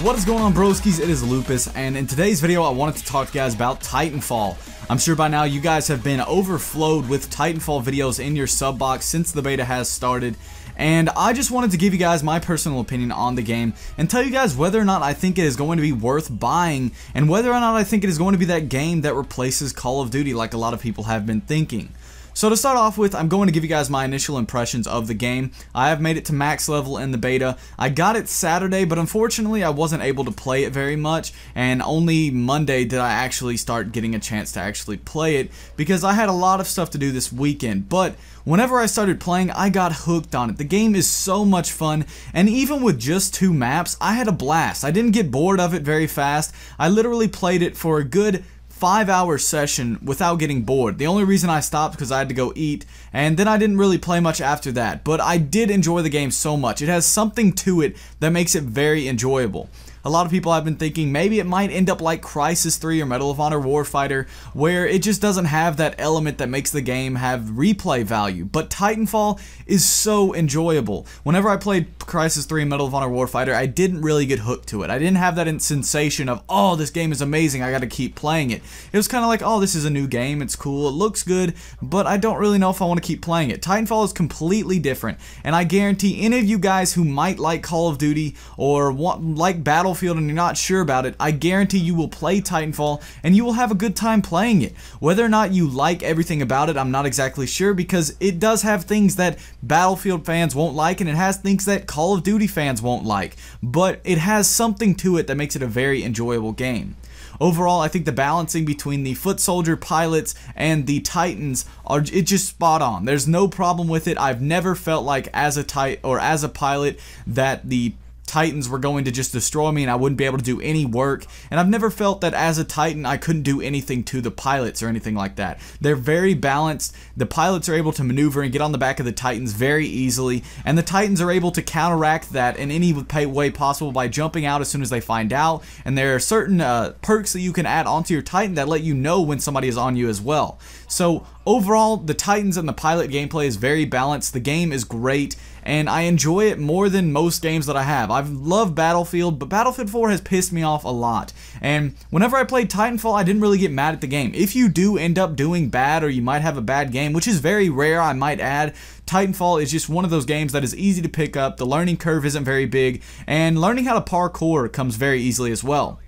What is going on, broskies? It is Lupus, and in today's video I wanted to talk to you guys about Titanfall. I'm sure by now you guys have been overflowed with Titanfall videos in your sub box since the beta has started, and I just wanted to give you guys my personal opinion on the game and tell you guys whether or not I think it is going to be worth buying and whether or not I think it is going to be that game that replaces Call of Duty like a lot of people have been thinking. So to start off with, I'm going to give you guys my initial impressions of the game. I have made it to max level in the beta. I got it Saturday, but unfortunately I wasn't able to play it very much, and only Monday did I actually start getting a chance to actually play it because I had a lot of stuff to do this weekend. But whenever I started playing, I got hooked on it. The game is so much fun, and even with just 2 maps, I had a blast. I didn't get bored of it very fast. I literally played it for a good 5-hour session without getting bored. The only reason I stopped because I had to go eat, and then I didn't really play much after that, but I did enjoy the game so much. It has something to it that makes it very enjoyable. A lot of people have been thinking maybe it might end up like Crysis 3 or Medal of Honor Warfighter, where it just doesn't have that element that makes the game have replay value. But Titanfall is so enjoyable. Whenever I played Crysis 3 and Medal of Honor Warfighter, I didn't really get hooked to it. I didn't have that sensation of, oh, this game is amazing, I gotta keep playing it. It was kind of like, oh, this is a new game, it's cool, it looks good, but I don't really know if I want to keep playing it. Titanfall is completely different, and I guarantee any of you guys who might like Call of Duty or like Battlefield and you're not sure about it, I guarantee you will play Titanfall and you will have a good time playing it. Whether or not you like everything about it, I'm not exactly sure, because it does have things that Battlefield fans won't like and it has things that Call of Duty fans won't like, but it has something to it that makes it a very enjoyable game. Overall, I think the balancing between the foot soldier pilots and the Titans it's just spot on. There's no problem with it. I've never felt like as a pilot that the Titans were going to just destroy me and I wouldn't be able to do any work, and I've never felt that as a Titan I couldn't do anything to the pilots or anything like that. They're very balanced. The pilots are able to maneuver and get on the back of the Titans very easily, and the Titans are able to counteract that in any way possible by jumping out as soon as they find out, and there are certain perks that you can add onto your Titan that let you know when somebody is on you as well. So overall, the Titans and the pilot gameplay is very balanced. The game is great, and I enjoy it more than most games that I have. I've loved Battlefield, but Battlefield 4 has pissed me off a lot. And whenever I played Titanfall, I didn't really get mad at the game. If you do end up doing bad, or you might have a bad game, which is very rare, I might add, Titanfall is just one of those games that is easy to pick up. The learning curve isn't very big, and learning how to parkour comes very easily as well.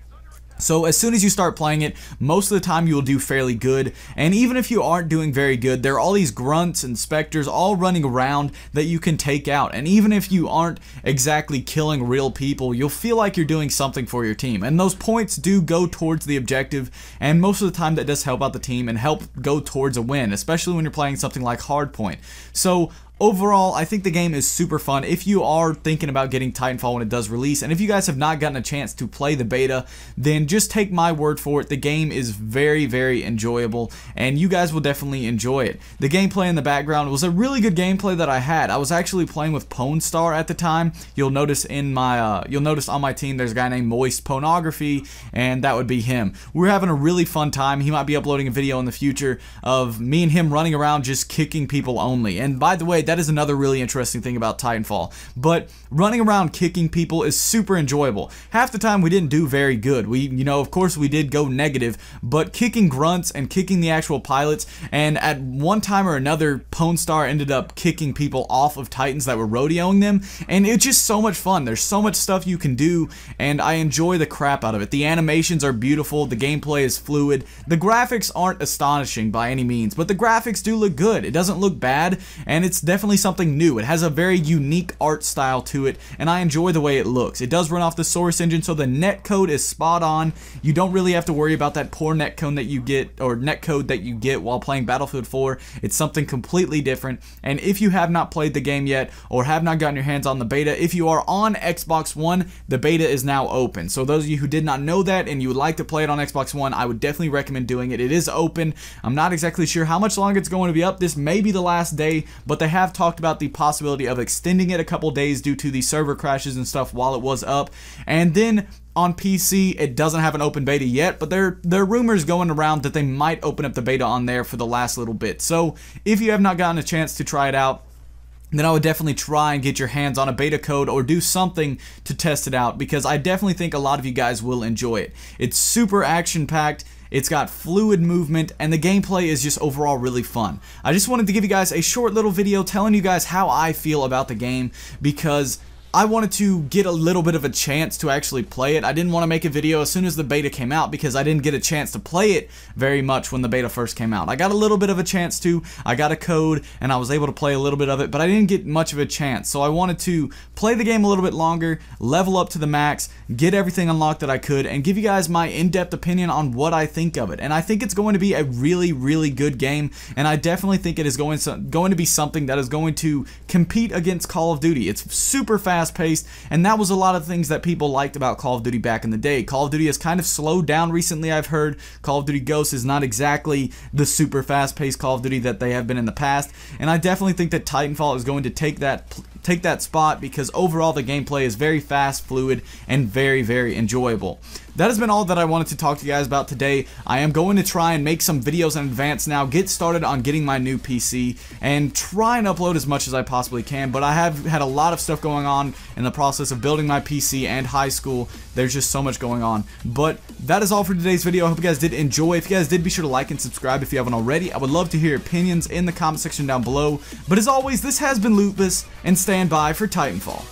So as soon as you start playing it, most of the time you will do fairly good, and even if you aren't doing very good, there are all these grunts and specters all running around that you can take out, and even if you aren't exactly killing real people, you'll feel like you're doing something for your team, and those points do go towards the objective, and most of the time that does help out the team and help go towards a win, especially when you're playing something like Hardpoint. So overall, I think the game is super fun if you are thinking about getting Titanfall when it does release, and if you guys have not gotten a chance to play the beta, then just take my word for it. The game is very, very enjoyable, and you guys will definitely enjoy it. The gameplay in the background was a really good gameplay that I had. I was actually playing with Pwn Star at the time. You'll notice on my team there's a guy named Moist Pornography, and that would be him. We're having a really fun time. He might be uploading a video in the future of me and him running around just kicking people only. And by the way, that is another really interesting thing about Titanfall. But running around kicking people is super enjoyable. Half the time we didn't do very good. Of course we did go negative, but kicking grunts and kicking the actual pilots, and at one time or another, Pwn Star ended up kicking people off of Titans that were rodeoing them, and it's just so much fun. There's so much stuff you can do, and I enjoy the crap out of it. The animations are beautiful, the gameplay is fluid, the graphics aren't astonishing by any means, but the graphics do look good. It doesn't look bad, and it's definitely something new. It has a very unique art style to it, and I enjoy the way it looks. It does run off the Source engine, so the netcode is spot on. You don't really have to worry about that poor netcode that you get while playing Battlefield 4. It's something completely different, and if you have not played the game yet or have not gotten your hands on the beta, if you are on Xbox One, the beta is now open. So those of you who did not know that and you would like to play it on Xbox One, I would definitely recommend doing it. It is open. I'm not exactly sure how much longer it's going to be up. This may be the last day, but they have talked about the possibility of extending it a couple days due to the server crashes and stuff while it was up. And then on PC, it doesn't have an open beta yet, but there are rumors going around that they might open up the beta on there for the last little bit. So if you have not gotten a chance to try it out, then I would definitely try and get your hands on a beta code or do something to test it out, because I definitely think a lot of you guys will enjoy it. It's super action-packed, it's got fluid movement, and the gameplay is just overall really fun. I just wanted to give you guys a short little video telling you guys how I feel about the game, because I wanted to get a little bit of a chance to actually play it. I didn't want to make a video as soon as the beta came out because I didn't get a chance to play it very much when the beta first came out. I got a little bit of a chance to. I got a code and I was able to play a little bit of it, but I didn't get much of a chance. So I wanted to play the game a little bit longer, level up to the max, get everything unlocked that I could, and give you guys my in-depth opinion on what I think of it. And I think it's going to be a really, really good game, and I definitely think it is going to be something that is going to compete against Call of Duty. It's super fast-paced, and that was a lot of things that people liked about Call of Duty back in the day. Call of Duty has kind of slowed down recently, I've heard. Call of Duty Ghosts is not exactly the super fast-paced Call of Duty that they have been in the past, and I definitely think that Titanfall is going to take that spot, because overall the gameplay is very fast, fluid, and very, very enjoyable. That has been all that I wanted to talk to you guys about today. I am going to try and make some videos in advance now, get started on getting my new PC, and try and upload as much as I possibly can, but I have had a lot of stuff going on in the process of building my PC and high school. There's just so much going on. But that is all for today's video. I hope you guys did enjoy. If you guys did, be sure to like and subscribe if you haven't already. I would love to hear your opinions in the comment section down below. But as always, this has been Lupus, and stand by for Titanfall.